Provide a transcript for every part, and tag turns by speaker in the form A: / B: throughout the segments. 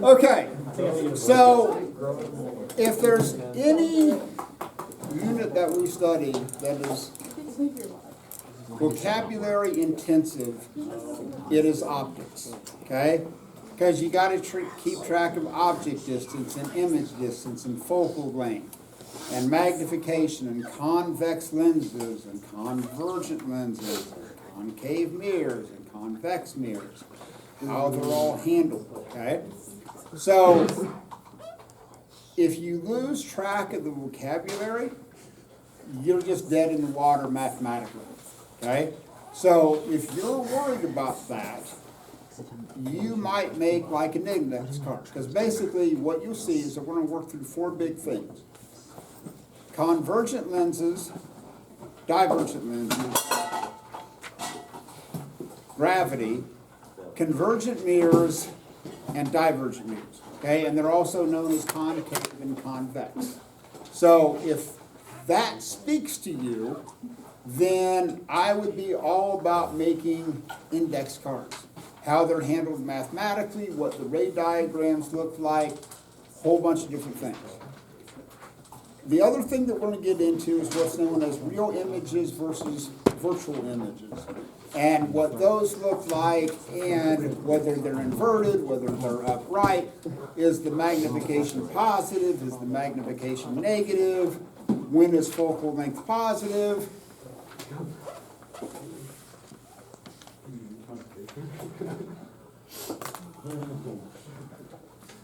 A: Okay, so if there's any unit that we study that is vocabulary intensive, it is optics, okay? Because you got to keep track of object distance and image distance and focal length and magnification and convex lenses and convergent lenses and concave mirrors and convex mirrors, how they're all handled, okay? So if you lose track of the vocabulary, you're just dead in the water mathematically, okay? So if you're worried about that, you might make like an index card, because basically what you'll see is that we're going to work through four big things: convergent lenses, divergent lenses, gravity, convergent mirrors, and divergent mirrors, okay? And they're also known as concave and convex. So if that speaks to you, then I would be all about making index cards. How they're handled mathematically, what the ray diagrams look like, a whole bunch of different things. The other thing that we're going to get into is what's known as real images versus virtual images, and what those look like, and whether they're inverted, whether they're upright. Is the magnification positive? Is the magnification negative? When is focal length positive?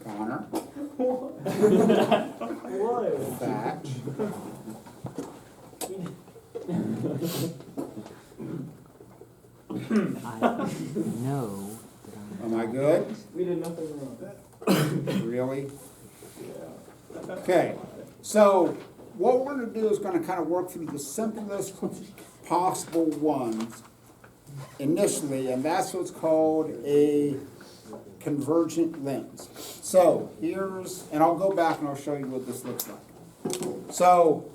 A: Connor. Thatch.
B: I know that
A: Am I good?
C: We did nothing wrong.
A: Really? Okay, so what we're going to do is going to kind of work through the simplest possible ones initially, and that's what's called a convergent lens. So here's, and I'll go back and I'll show you what this looks like. So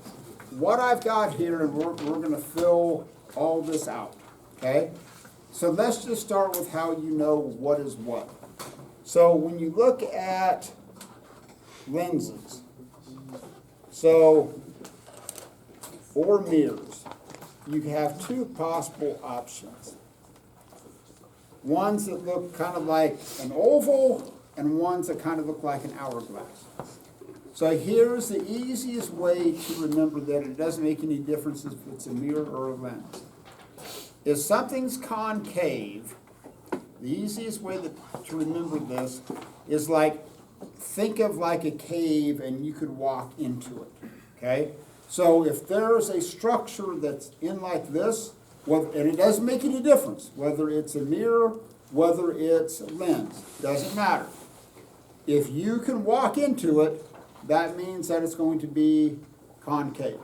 A: what I've got here, and we're going to fill all this out, okay? So let's just start with how you know what is what. So when you look at lenses, so, or mirrors, you have two possible options. Ones that look kind of like an oval and ones that kind of look like an hourglass. So here's the easiest way to remember that it doesn't make any difference if it's a mirror or a lens. If something's concave, the easiest way to remember this is like, think of like a cave and you could walk into it, okay? So if there's a structure that's in like this, well, and it doesn't make any difference whether it's a mirror, whether it's a lens, doesn't matter. If you can walk into it, that means that it's going to be concave.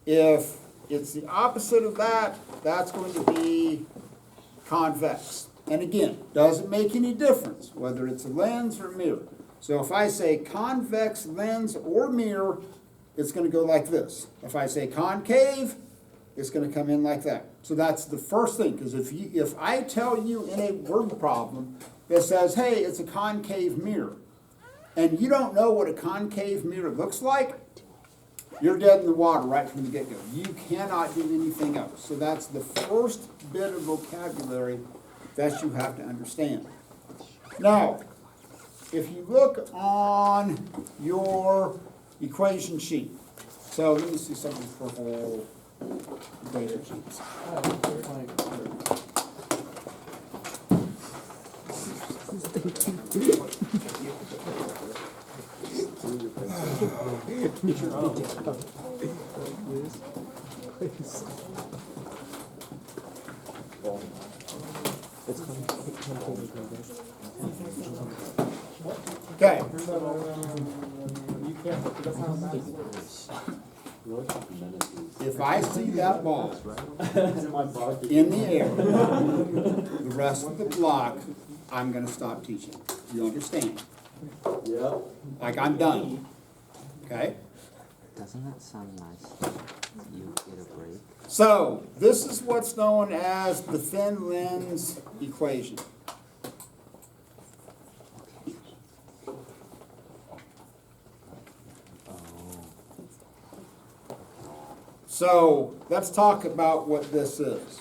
A: If it's the opposite of that, that's going to be convex. And again, doesn't make any difference whether it's a lens or a mirror. So if I say convex lens or mirror, it's going to go like this. If I say concave, it's going to come in like that. So that's the first thing, because if I tell you in a word problem that says, hey, it's a concave mirror, and you don't know what a concave mirror looks like, you're dead in the water right from the get-go. You cannot do anything else. So that's the first bit of vocabulary that you have to understand. Now, if you look on your equation sheet, so let me see some of these purple data sheets. Okay. If I see that ball in the air, the rest of the block, I'm going to stop teaching. You understand?
C: Yeah.
A: Like I'm done. Okay?
B: Doesn't that sound nice? You get a break.
A: So, this is what's known as the thin lens equation. So let's talk about what this is.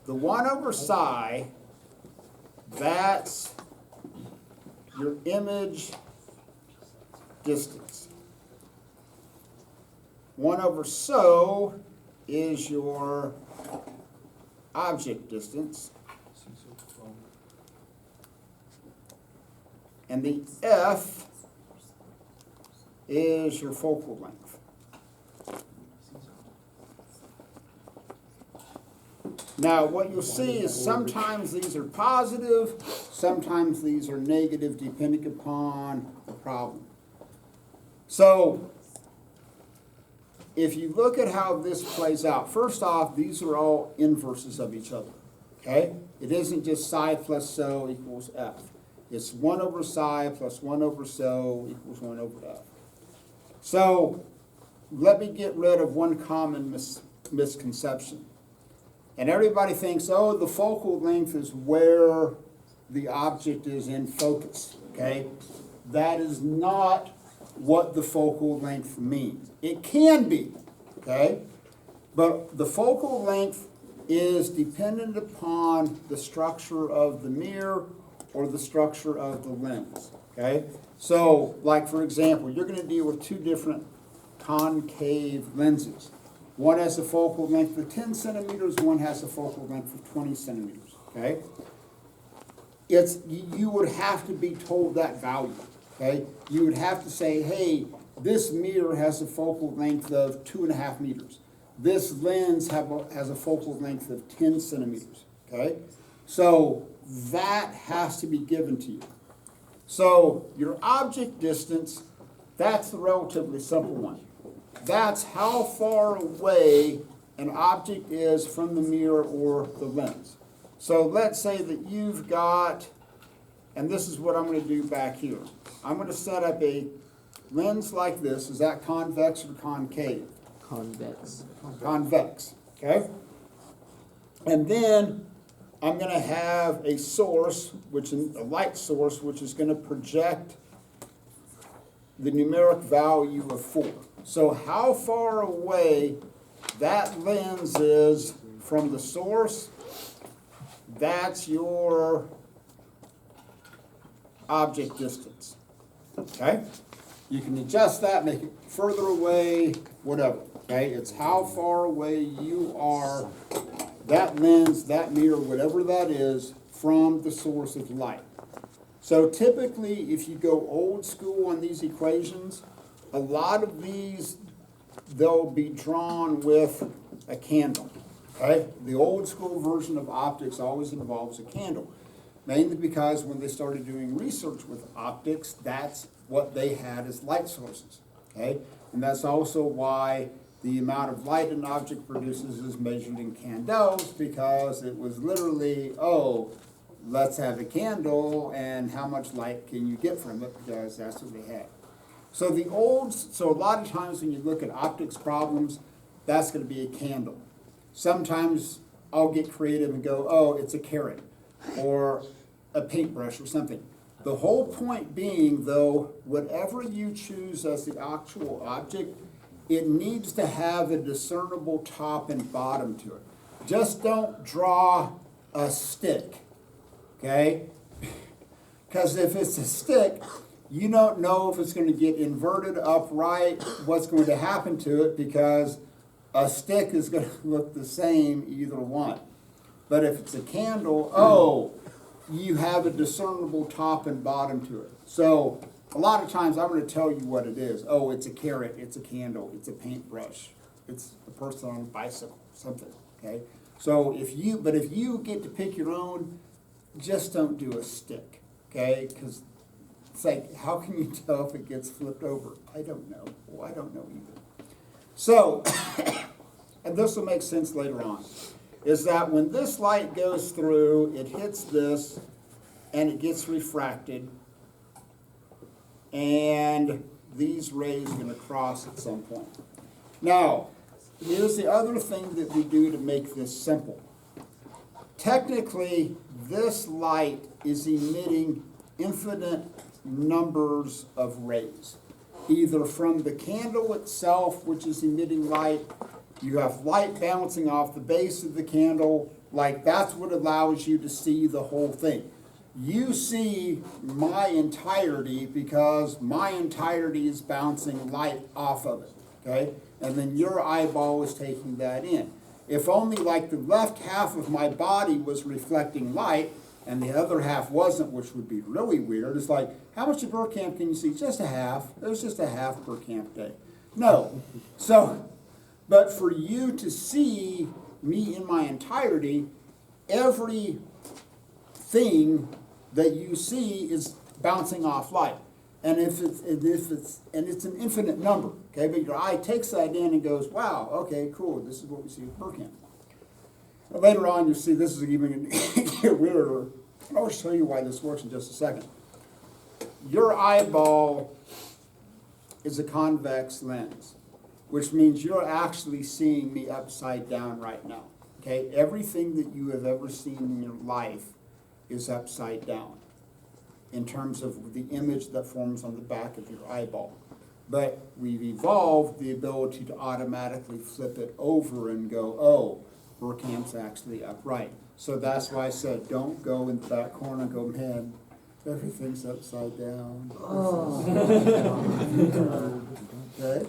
A: The 1 over psi, that's your image distance. 1 over so is your object distance. And the F is your focal length. Now, what you'll see is sometimes these are positive, sometimes these are negative, depending upon the problem. So, if you look at how this plays out, first off, these are all inverses of each other, okay? It isn't just psi plus so equals F. It's 1 over psi plus 1 over so equals 1 over F. So, let me get rid of one common misconception. And everybody thinks, oh, the focal length is where the object is in focus, okay? That is not what the focal length means. It can be, okay? But the focal length is dependent upon the structure of the mirror or the structure of the lens, okay? So, like for example, you're going to deal with two different concave lenses. One has a focal length of 10 centimeters, one has a focal length of 20 centimeters, okay? You would have to be told that value, okay? You would have to say, hey, this mirror has a focal length of 2.5 meters. This lens has a focal length of 10 centimeters, okay? So that has to be given to you. So your object distance, that's the relatively simple one. That's how far away an object is from the mirror or the lens. So let's say that you've got, and this is what I'm going to do back here. I'm going to set up a lens like this. Is that convex or concave?
B: Convex.
A: Convex, okay? And then I'm going to have a source, which is a light source, which is going to project the numeric value of 4. So how far away that lens is from the source, that's your object distance, okay? You can adjust that, make it further away, whatever, okay? It's how far away you are, that lens, that mirror, whatever that is, from the source of light. So typically, if you go old school on these equations, a lot of these, they'll be drawn with a candle, okay? The old school version of optics always involves a candle, mainly because when they started doing research with optics, that's what they had as light sources, okay? And that's also why the amount of light an object produces is measured in candles, because it was literally, oh, let's have a candle, and how much light can you get from it, because that's what they had. So a lot of times when you look at optics problems, that's going to be a candle. Sometimes I'll get creative and go, oh, it's a carrot, or a paintbrush or something. The whole point being, though, whatever you choose as the actual object, it needs to have a discernible top and bottom to it. Just don't draw a stick, okay? Because if it's a stick, you don't know if it's going to get inverted, upright, what's going to happen to it, because a stick is going to look the same either one. But if it's a candle, oh, you have a discernible top and bottom to it. So a lot of times I'm going to tell you what it is. Oh, it's a carrot, it's a candle, it's a paintbrush, it's a person on a bicycle, something, okay? So if you get to pick your own, just don't do a stick, okay? Because it's like, how can you tell if it gets flipped over? I don't know. Well, I don't know either. So, and this will make sense later on, is that when this light goes through, it hits this, and it gets refracted, and these rays are going to cross at some point. Now, here's the other thing that we do to make this simple. Technically, this light is emitting infinite numbers of rays. either from the candle itself, which is emitting light, you have light bouncing off the base of the candle, like that's what allows you to see the whole thing. You see my entirety because my entirety is bouncing light off of it, okay? And then your eyeball is taking that in. If only like the left half of my body was reflecting light and the other half wasn't, which would be really weird, it's like, how much of Burkamp can you see? Just a half. There's just a half Burkamp day. No. So, but for you to see me in my entirety, every thing that you see is bouncing off light. And it's an infinite number, okay? But your eye takes that in and goes, wow, okay, cool, this is what we see with Burkamp. Later on, you'll see this is even get weirder. I'll show you why this works in just a second. Your eyeball is a convex lens, which means you're actually seeing me upside down right now, okay? Everything that you have ever seen in your life is upside down in terms of the image that forms on the back of your eyeball. But we've evolved the ability to automatically flip it over and go, oh, Burkamp's actually upright. So that's why I said, don't go into that corner and go, man, everything's upside down. Okay?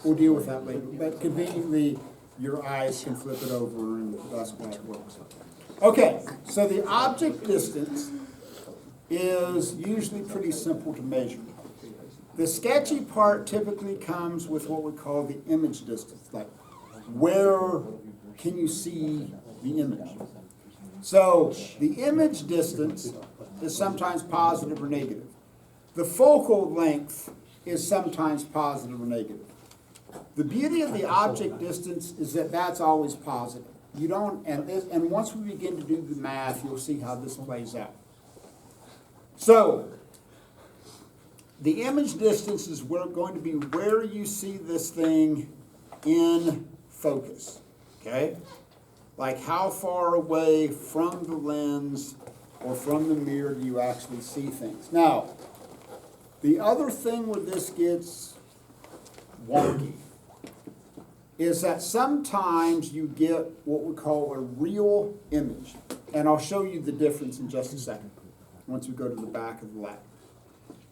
A: We'll deal with that later. But conveniently, your eyes can flip it over, and that's why it works. Okay, so the object distance is usually pretty simple to measure. The sketchy part typically comes with what we call the image distance, like where can you see the image? So the image distance is sometimes positive or negative. The focal length is sometimes positive or negative. The beauty of the object distance is that that's always positive. You don't, and once we begin to do the math, you'll see how this plays out. So, the image distance is going to be where you see this thing in focus, okay? Like how far away from the lens or from the mirror do you actually see things? Now, the other thing where this gets wonky is that sometimes you get what we call a real image. And I'll show you the difference in just a second, once we go to the back of the lab.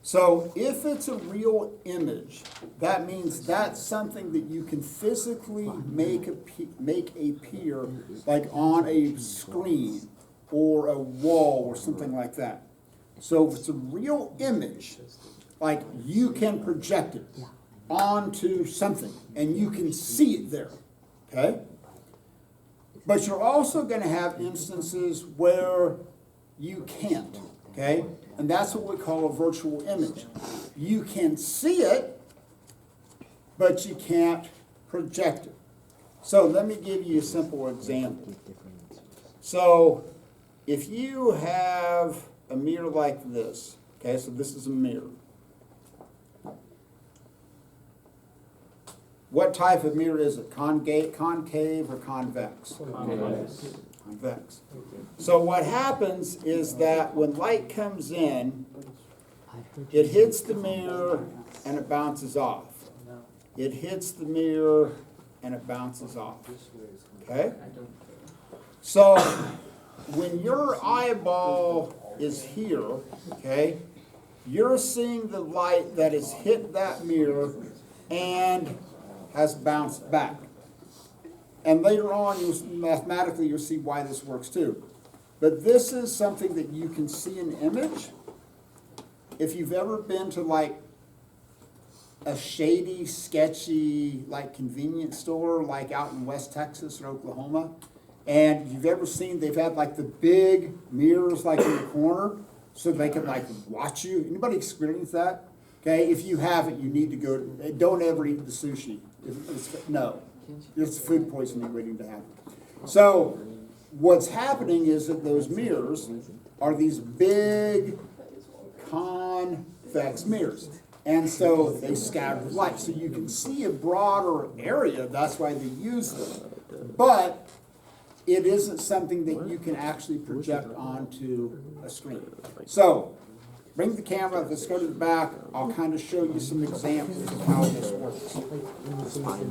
A: So if it's a real image, that means that's something that you can physically make appear like on a screen or a wall or something like that. So if it's a real image, like you can project it onto something and you can see it there, okay? But you're also going to have instances where you can't, okay? And that's what we call a virtual image. You can see it, but you can't project it. So let me give you a simple example. So if you have a mirror like this, okay, so this is a mirror. What type of mirror is it? Concave or convex? Convex. So what happens is that when light comes in, it hits the mirror and it bounces off. It hits the mirror and it bounces off. Okay? So when your eyeball is here, okay, you're seeing the light that has hit that mirror and has bounced back. And later on, mathematically, you'll see why this works too. But this is something that you can see in image. If you've ever been to like a shady, sketchy, like convenience store, like out in West Texas or Oklahoma, and you've ever seen, they've had like the big mirrors like in the corner, so they can like watch you. Anybody experience that? Okay, if you haven't, you need to go, don't ever eat the sushi. No, it's food poisoning waiting to happen. So what's happening is that those mirrors are these big convex mirrors. And so they scatter light. So you can see a broader area, that's why they use them. But it isn't something that you can actually project onto a screen. So bring the camera, let's go to the back, I'll kind of show you some examples of how this works.
B: Spinal